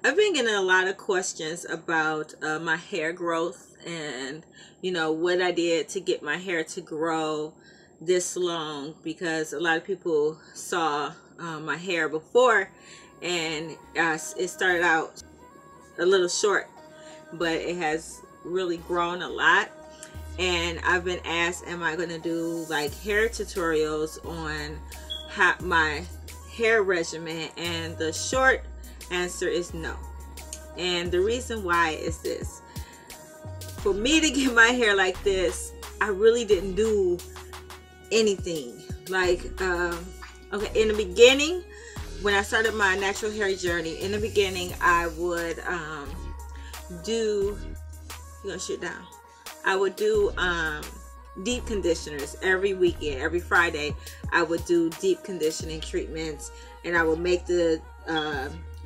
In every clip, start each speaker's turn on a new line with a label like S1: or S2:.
S1: I've been getting a lot of questions about my hair growth and, what I did to get my hair to grow this long, because a lot of people saw my hair before, and it started out a little short, but it has really grown a lot. And I've been asked, am I going to do like hair tutorials on my hair regimen? And the short answer is no. And the reason why is this: for me to get my hair like this, I really didn't do anything. Like, okay, in the beginning, when I started my natural hair journey, in the beginning, I would do, you're gonna shut down. I would do deep conditioners every weekend. Every Friday, I would do deep conditioning treatments, and I would make the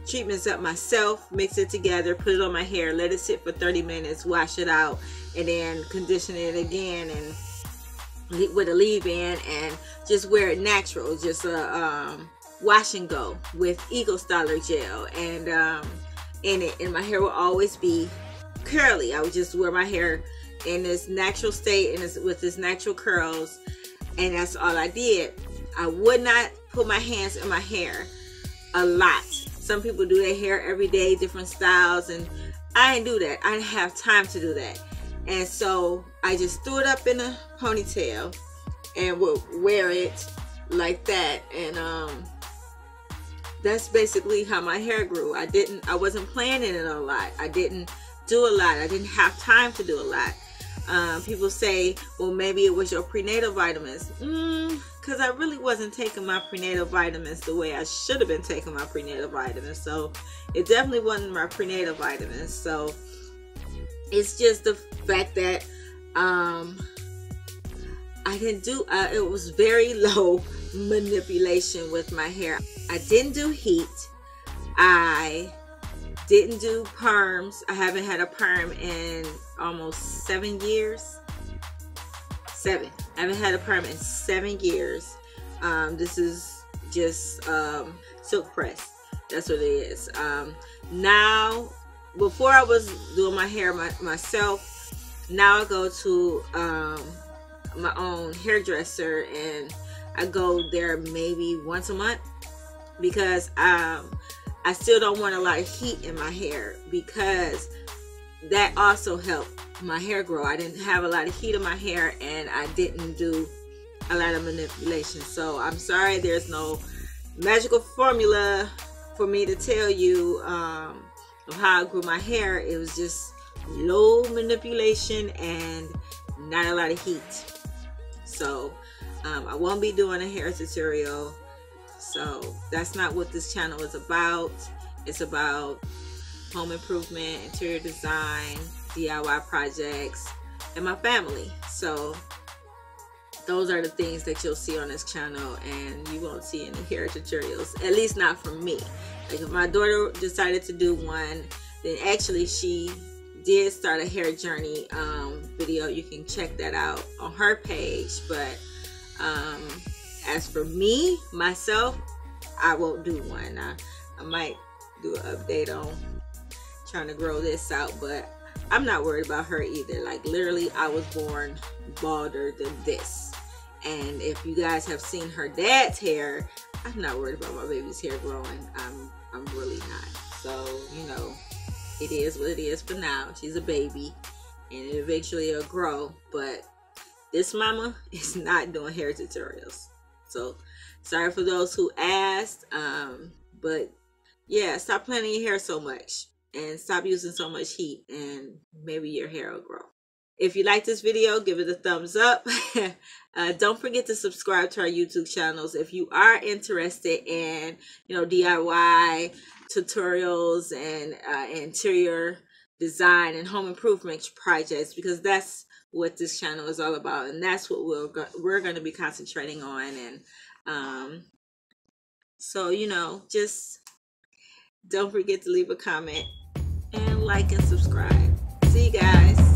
S1: treatments up myself, mix it together, put it on my hair, let it sit for 30 minutes, wash it out, and then condition it again and with a leave-in, and just wear it natural, just a wash and go with Eco Styler gel and in it, and my hair will always be curly. I would just wear my hair in this natural state and with this natural curls, and that's all I did. I would not put my hands in my hair a lot. Some people do their hair every day, different styles, and I didn't do that. I didn't have time to do that. And so I just threw it up in a ponytail and would wear it like that. And that's basically how my hair grew. I wasn't planning it a lot. I didn't do a lot. I didn't have time to do a lot. People say, well, maybe it was your prenatal vitamins. Because I really wasn't taking my prenatal vitamins the way I should have been taking my prenatal vitamins. So it definitely wasn't my prenatal vitamins. So it's just the fact that I didn't do, it was very low manipulation with my hair. I didn't do heat. I didn't do perms. I haven't had a perm in almost 7 years. I haven't had a perm in 7 years. This is just silk press. That's what it is. Now, before I was doing my hair myself, now I go to my own hairdresser, and I go there maybe once a month, because I still don't want a lot of heat in my hair, because that also helped my hair grow. I didn't have a lot of heat in my hair, and I didn't do a lot of manipulation. So I'm sorry, there's no magical formula for me to tell you of how I grew my hair. It was just low manipulation and not a lot of heat. So I won't be doing a hair tutorial. So that's not what this channel is about. It's about home improvement, interior design, DIY projects, and my family. So those are the things that you'll see on this channel, and you won't see any hair tutorials, at least not from me. Like, if my daughter decided to do one, then actually she did start a hair journey video. You can check that out on her page. But as for me, myself, I won't do one. I might do an update on trying to grow this out, but I'm not worried about her either. Like, literally, I was born balder than this. And if you guys have seen her dad's hair, I'm not worried about my baby's hair growing. I'm really not. So, it is what it is for now. She's a baby, and eventually it'll grow. But this mama is not doing hair tutorials. So, sorry for those who asked. But yeah, stop planning your hair so much, and stop using so much heat, and maybe your hair will grow. If you like this video, give it a thumbs up. Don't forget to subscribe to our YouTube channels if you are interested in, DIY tutorials and interior design and home improvement projects, because that's what this channel is all about, and that's what we're going to be concentrating on. And so, just don't forget to leave a comment and like and subscribe. See you guys.